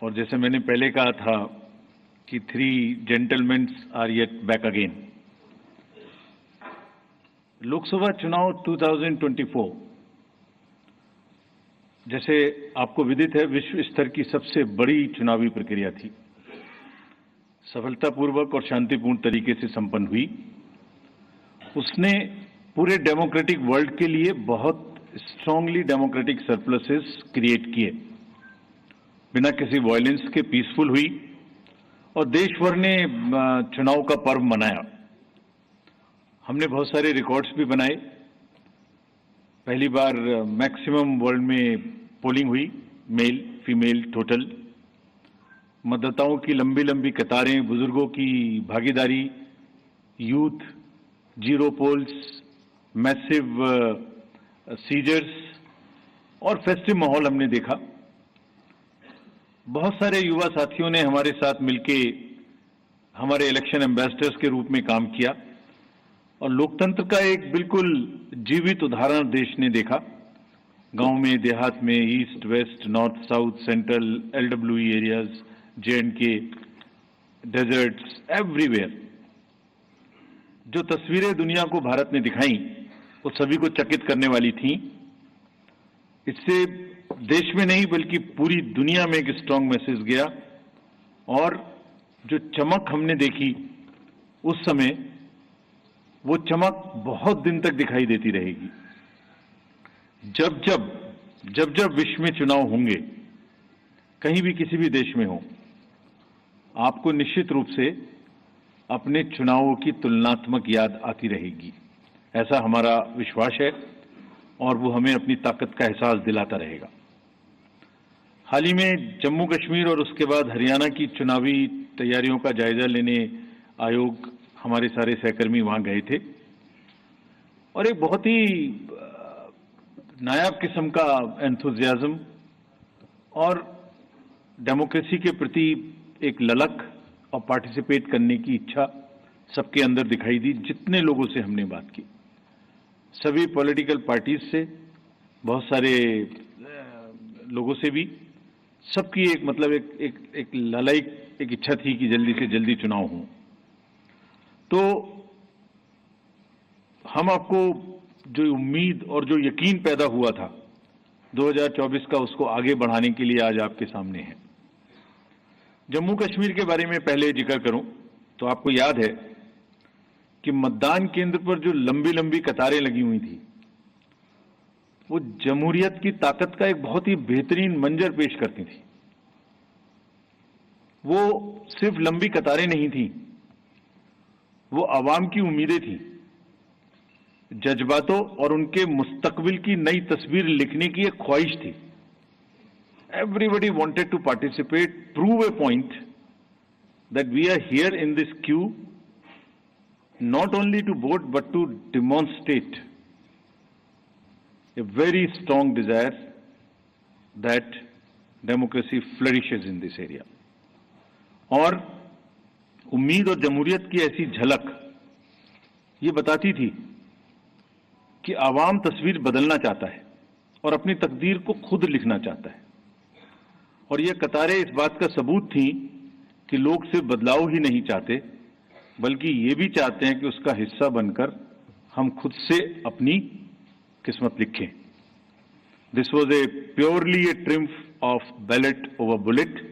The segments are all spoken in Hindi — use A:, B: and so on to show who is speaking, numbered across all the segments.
A: और जैसे मैंने पहले कहा था कि 3 gentleman are yet back again. Lok Sabha चुनाव 2024 जैसे आपको विदित है विश्व स्तर की सबसे बड़ी चुनावी प्रक्रिया थी। सफलतापूर्वक और शांतिपूर्ण तरीके से संपन्न हुई। उसने पूरे डेमोक्रेटिक वर्ल्ड के लिए बहुत स्ट्रांगली डेमोक्रेटिक सरप्लसेस क्रिएट किए, बिना किसी वायलेंस के पीसफुल हुई और देश भर ने चुनाव का पर्व मनाया। हमने बहुत सारे रिकॉर्ड्स भी बनाए। पहली बार मैक्सिमम वर्ल्ड में पोलिंग हुई, मेल फीमेल टोटल। मतदाताओं की लंबी लंबी कतारें, बुजुर्गों की भागीदारी, youth, zero polls, massive seizures और फेस्टिव माहौल हमने देखा। बहुत सारे युवा साथियों ने हमारे साथ मिलके हमारे इलेक्शन एम्बेसडर्स के रूप में काम किया और लोकतंत्र का एक बिल्कुल जीवित उदाहरण देश ने देखा। गांव में, देहात में, east, west, north, south, central, LWE areas, J&K, deserts, everywhere जो तस्वीरें दुनिया को भारत ने दिखाई वो सभी को चकित करने वाली थी। इससे देश में नहीं बल्कि पूरी दुनिया में एक स्ट्रांग मैसेज गया और जो चमक हमने देखी उस समय, वो चमक बहुत दिन तक दिखाई देती रहेगी। जब जब विश्व में चुनाव होंगे, कहीं भी किसी भी देश में हो, आपको निश्चित रूप से अपने चुनावों की तुलनात्मक याद आती रहेगी। ऐसा हमारा विश्वास है और वो हमें अपनी ताकत का एहसास दिलाता रहेगा। हाल ही में जम्मू कश्मीर और उसके बाद हरियाणा की चुनावी तैयारियों का जायजा लेने आयोग, हमारे सारे सहकर्मी वहां गए थे और एक बहुत ही नायाब किस्म का एंथुजियाज्म और डेमोक्रेसी के प्रति एक ललक और पार्टिसिपेट करने की इच्छा सबके अंदर दिखाई दी। जितने लोगों से हमने बात की, सभी पॉलिटिकल पार्टीज से, बहुत सारे लोगों से भी, सबकी एक मतलब एक ललायक एक इच्छा थी कि जल्दी से जल्दी चुनाव हो। तो हम आपको जो उम्मीद और जो यकीन पैदा हुआ था 2024 का, उसको आगे बढ़ाने के लिए आज आपके सामने है। जम्मू कश्मीर के बारे में पहले जिक्र करूं तो आपको याद है कि मतदान केंद्र पर जो लंबी लंबी कतारें लगी हुई थी, वो जमहूरियत की ताकत का एक बहुत ही बेहतरीन मंजर पेश करती थी। वो सिर्फ लंबी कतारें नहीं थी, वो आवाम की उम्मीदें थी, जज्बातों और उनके मुस्तकबिल की नई तस्वीर लिखने की एक ख्वाहिश थी। Everybody wanted to participate, prove a point that we are here in this queue not only to vote but to demonstrate a very strong desire that democracy flourishes in this area. और उम्मीद और जमहूरियत की ऐसी झलक ये बताती थी कि आवाम तस्वीर बदलना चाहता है और अपनी तकदीर को खुद लिखना चाहता है। और ये कतारें इस बात का सबूत थी कि लोग सिर्फ बदलाव ही नहीं चाहते बल्कि ये भी चाहते हैं कि उसका हिस्सा बनकर हम खुद से अपनी किस्मत लिखें। This was a purely A triumph of ballot over bullet.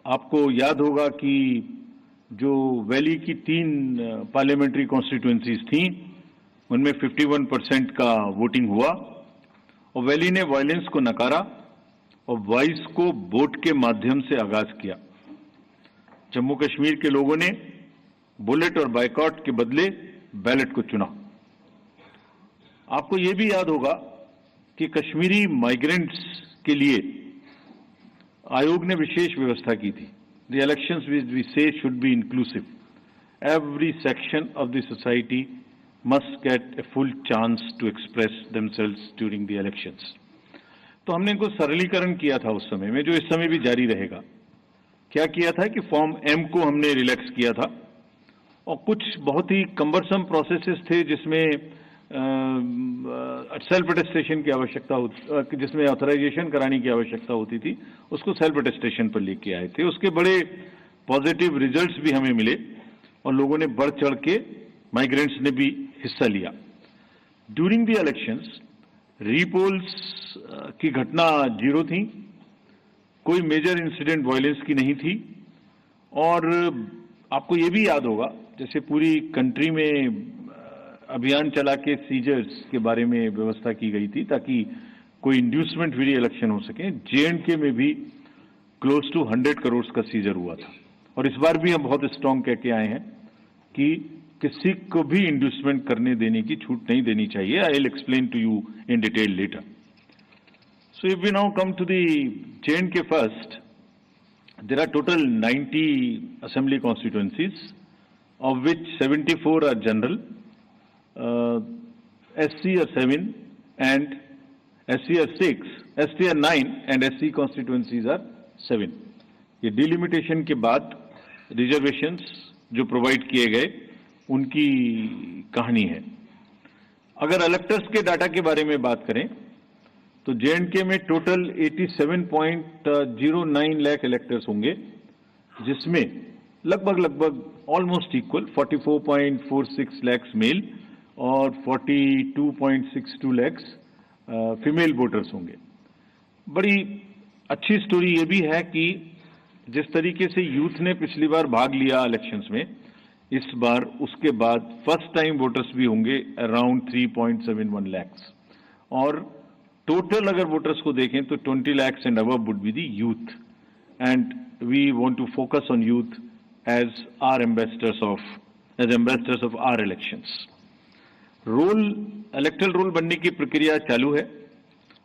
A: आपको याद होगा कि जो वैली की 3 पार्लियामेंट्री कॉन्स्टिट्यूएंसीज थी, उनमें 51% का वोटिंग हुआ और वैली ने वायलेंस को नकारा और वॉइस को वोट के माध्यम से आगाज किया। जम्मू कश्मीर के लोगों ने बुलेट और बायकॉट के बदले बैलेट को चुना। आपको यह भी याद होगा कि कश्मीरी माइग्रेंट्स के लिए आयोग ने विशेष व्यवस्था की थी। The elections we say should be inclusive. Every section of the society must get a full chance to express themselves during the elections. तो हमने इनको सरलीकरण किया था उस समय में, जो इस समय भी जारी रहेगा। क्या किया था कि फॉर्म M को हमने रिलैक्स किया था और कुछ बहुत ही कम्बरसम प्रोसेसेस थे जिसमें सेल्फ अटेस्टेशन की आवश्यकता होती, जिसमें ऑथराइजेशन कराने की आवश्यकता होती थी, उसको सेल्फ अटेस्टेशन पर लेके आए थे। उसके बड़े पॉजिटिव रिजल्ट्स भी हमें मिले और लोगों ने बढ़ चढ़ के, माइग्रेंट्स ने भी हिस्सा लिया। ड्यूरिंग द इलेक्शंस रीपोल्स की घटना 0 थी, कोई मेजर इंसिडेंट वायलेंस की नहीं थी। और आपको ये भी याद होगा, जैसे पूरी कंट्री में अभियान चला के सीजर्स के बारे में व्यवस्था की गई थी ताकि कोई इंड्यूसमेंट फ्री इलेक्शन हो सके। JNK में भी क्लोज टू 100 करोड़ का सीजर हुआ था। और इस बार भी हम बहुत स्ट्रांग कह के आए हैं कि किसी को भी इंड्यूसमेंट करने देने की छूट नहीं देनी चाहिए। I will explain to you in detail later. So if we now come to the JNK first, there are total 90 assembly constituencies, of which 74 are general, SC are 7 and SC are 6, ST are 9 and SC constituencies are 7. ये डिलिमिटेशन के बाद रिजर्वेशंस जो प्रोवाइड किए गए उनकी कहानी है। अगर इलेक्टर्स के डाटा के बारे में बात करें तो JNK में टोटल 87.09 लाख इलेक्टर्स होंगे, जिसमें लगभग ऑलमोस्ट इक्वल 44.46 लाख मेल और 42.62 लाख फीमेल वोटर्स होंगे। बड़ी अच्छी स्टोरी ये भी है कि जिस तरीके से यूथ ने पिछली बार भाग लिया इलेक्शंस में, इस बार उसके बाद फर्स्ट टाइम वोटर्स भी होंगे अराउंड 3.71 लाख। और टोटल अगर वोटर्स को देखें तो 20 lakh and above would be the youth, and we want to focus on youth as ambassadors of our elections. Electoral roll बनने की प्रक्रिया चालू है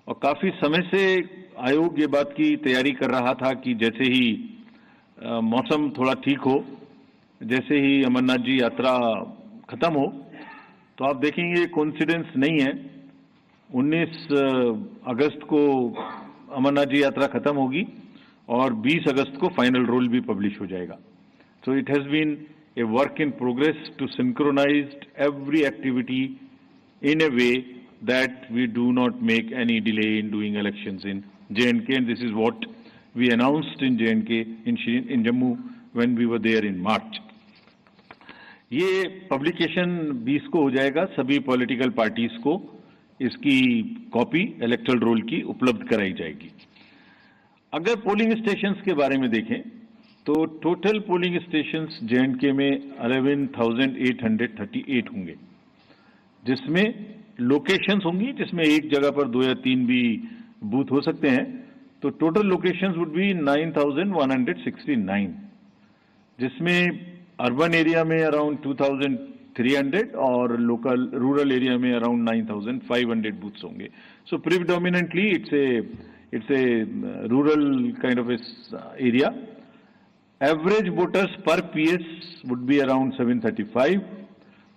A: और काफी समय से आयोग ये बात की तैयारी कर रहा था कि जैसे ही मौसम थोड़ा ठीक हो, जैसे ही अमरनाथ जी यात्रा खत्म हो, तो आप देखेंगे कोइंसिडेंस नहीं है, 19 अगस्त को अमरनाथ जी यात्रा खत्म होगी और 20 अगस्त को फाइनल रोल भी पब्लिश हो जाएगा। So it has been a work in progress to synchronise every activity in a way that we do not make any delay in doing elections in JNK, and this is what we announced in JNK in Jammu when we were there in March. ये पब्लिकेशन 20 को हो जाएगा, सभी पॉलिटिकल पार्टीज को इसकी कॉपी इलेक्टरल रोल की उपलब्ध कराई जाएगी। अगर पोलिंग स्टेशंस के बारे में देखें तो टोटल पोलिंग स्टेशंस JNK में 11,838 होंगे, जिसमें लोकेशंस होंगी, जिसमें एक जगह पर 2 या 3 भी बूथ हो सकते हैं। तो टोटल लोकेशंस वुड बी 9,169, जिसमें अर्बन एरिया में अराउंड 2,300 और रूरल एरिया में अराउंड 9,500 बूथ्स होंगे। So predominantly it's a rural kind of area. Average voters पर PS वुड बी अराउंड 735,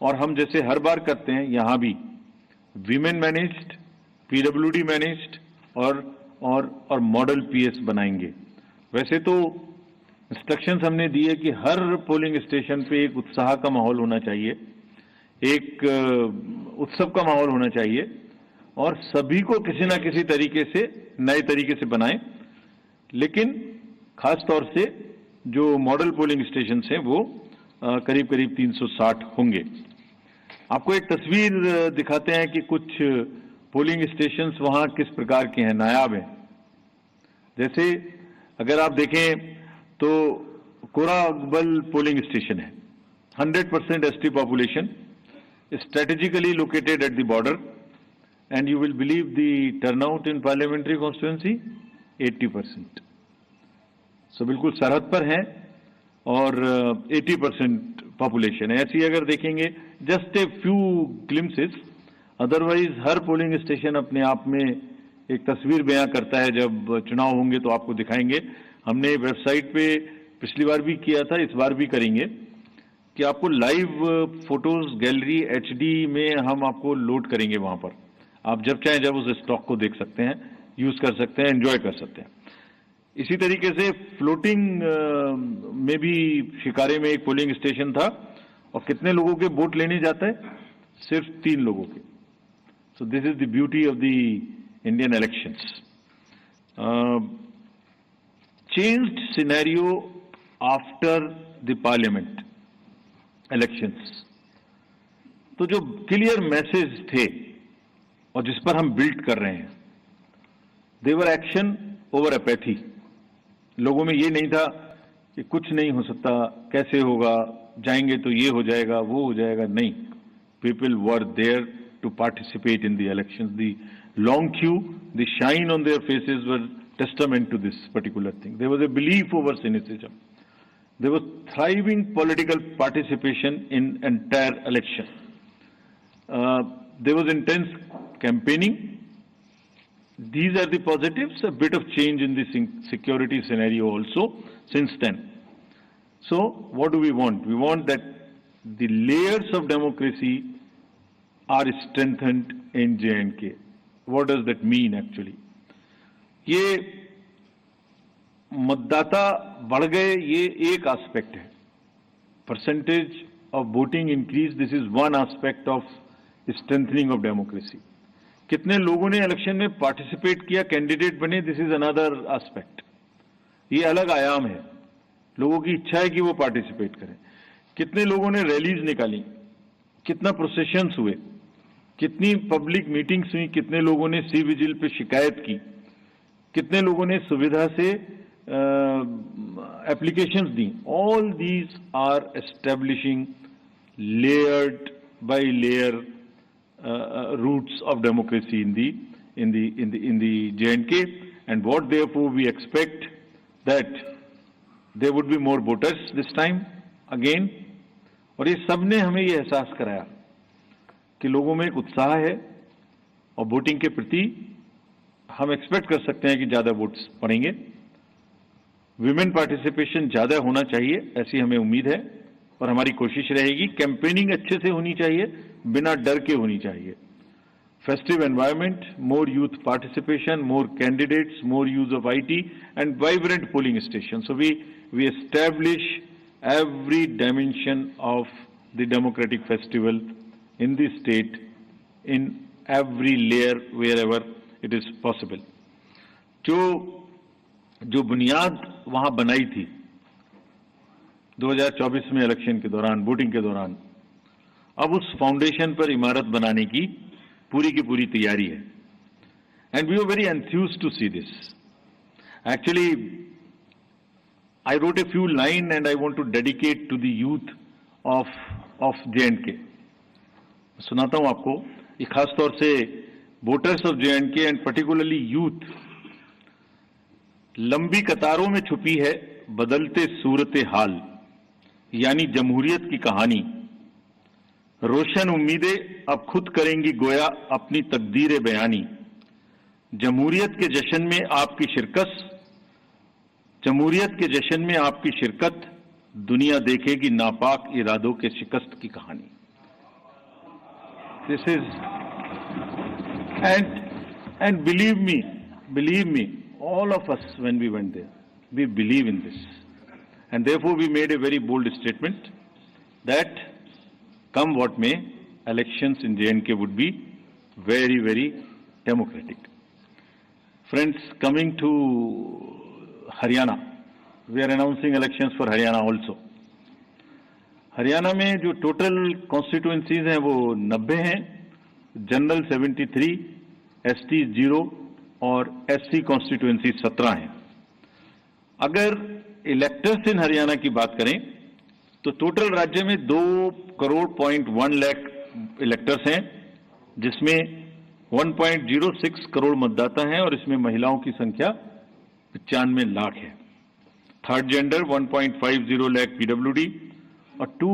A: और हम जैसे हर बार करते हैं यहाँ भी वीमेन मैनेज्ड, PWD मैनेज्ड और मॉडल PS बनाएंगे। वैसे तो इंस्ट्रक्शंस हमने दिए कि हर पोलिंग स्टेशन पे एक उत्साह का माहौल होना चाहिए, एक उत्सव का माहौल होना चाहिए, और सभी को किसी ना किसी तरीके से नए तरीके से बनाएं। लेकिन खास तौर से जो मॉडल पोलिंग स्टेशन हैं वो करीब 360 होंगे। आपको एक तस्वीर दिखाते हैं कि कुछ पोलिंग स्टेशंस वहां किस प्रकार के हैं, नायाब हैं। जैसे अगर आप देखें तो कोराबल पोलिंग स्टेशन है, 100% ST population, strategically located at the border, and you will believe the turnout in parliamentary constituency 80%। सो बिल्कुल सरहद पर है और 80% पॉपुलेशन है। ऐसी अगर देखेंगे just a few glimpses, otherwise her polling station अपने आप में एक तस्वीर बयां करता है। जब चुनाव होंगे तो आपको दिखाएंगे। हमने वेबसाइट पे पिछली बार भी किया था, इस बार भी करेंगे कि आपको लाइव फोटोज गैलरी HD में हम आपको लोड करेंगे। वहां पर आप जब चाहें जब उस स्टॉक को देख सकते हैं, यूज कर सकते हैं, एंजॉय कर सकते हैं। इसी तरीके से फ्लोटिंग में भी शिकारे में एक पोलिंग स्टेशन था, और कितने लोगों के वोट लेने जाता है? सिर्फ 3 लोगों के। So this is the beauty of the Indian elections. Changed scenario after the parliament elections. तो जो क्लियर मैसेज थे और जिस पर हम बिल्ड कर रहे हैं, देवर एक्शन ओवर अपैथी. लोगों में ये नहीं था कि कुछ नहीं हो सकता, कैसे होगा, जाएंगे तो ये हो जाएगा, वो हो जाएगा. नहीं, people were there to participate in the elections. The long queue, the shine on their faces were testament to this particular thing. There was a belief over cynicism. There was thriving political participation in entire election. There was intense campaigning. These are the positives. A bit of change in the security scenario also since then. So what do we want? We want that the layers of democracy are strengthened in J&K. What does that mean actually? ये मतदाता बढ़ गए, ये एक एस्पेक्ट है. Percentage of voting increase, this is one aspect of strengthening of democracy. कितने लोगों ने इलेक्शन में पार्टिसिपेट किया, कैंडिडेट बने, दिस इज अनदर एस्पेक्ट. ये अलग आयाम है. लोगों की इच्छा है कि वो पार्टिसिपेट करें. कितने लोगों ने रैलीज निकाली, कितना प्रोसेशंस हुए, कितनी पब्लिक मीटिंग्स हुई, कितने लोगों ने सी विजिल पे शिकायत की, कितने लोगों ने सुविधा से applications the. All these are establishing layered by layer roots of democracy in the J&K, and what therefore we expect that there would be more voters this time again. और ये सब ने हमें ये एहसास कराया कि लोगों में एक उत्साह है और वोटिंग के प्रति हम एक्सपेक्ट कर सकते हैं कि ज्यादा वोट्स पड़ेंगे. विमेन पार्टिसिपेशन ज्यादा होना चाहिए, ऐसी हमें उम्मीद है और हमारी कोशिश रहेगी. कैंपेनिंग अच्छे से होनी चाहिए, बिना डर के होनी चाहिए. Festive environment, more youth participation, more candidates, more use of IT and vibrant polling station. So we establish every dimension of the democratic festival in the state, in every layer wherever it is possible. जो बुनियाद वहां बनाई थी 2024 में इलेक्शन के दौरान, वोटिंग के दौरान, अब उस फाउंडेशन पर इमारत बनाने की पूरी तैयारी है. And we are very enthused to see this. Actually I wrote a few lines and I want to dedicate to the youth of J&K. सुनाता हूं आपको. ये खास तौर से voters of J&K and particularly youth. लंबी कतारों में छुपी है बदलते सूरत हाल, यानी जमहूरियत की कहानी. रोशन उम्मीदें अब खुद करेंगी गोया अपनी तकदीर बयानी. जमहूरियत के जश्न में आपकी शिरकत, जमहूरियत के जश्न में आपकी शिरकत, दुनिया देखेगी नापाक इरादों के शिकस्त की कहानी. This is and believe me, all of us when we went there, we believe in this, and therefore we made a very bold statement that come what may, elections in J&K would be very, very democratic. Friends, coming to Haryana, we are announcing elections for Haryana also. Haryana में जो टोटल कॉन्स्टिट्यूएंसीज हैं वो 90 हैं, जनरल 73, ST 0 और SC कॉन्स्टिट्यूएंसी 17 हैं. अगर इलेक्टर्स इन हरियाणा की बात करें तो टोटल राज्य में 2.1 लाख इलेक्टर्स हैं, जिसमें 1.06 करोड़ मतदाता हैं और इसमें महिलाओं की संख्या 95 लाख है. थर्ड जेंडर 1.50 लाख PWD और 2.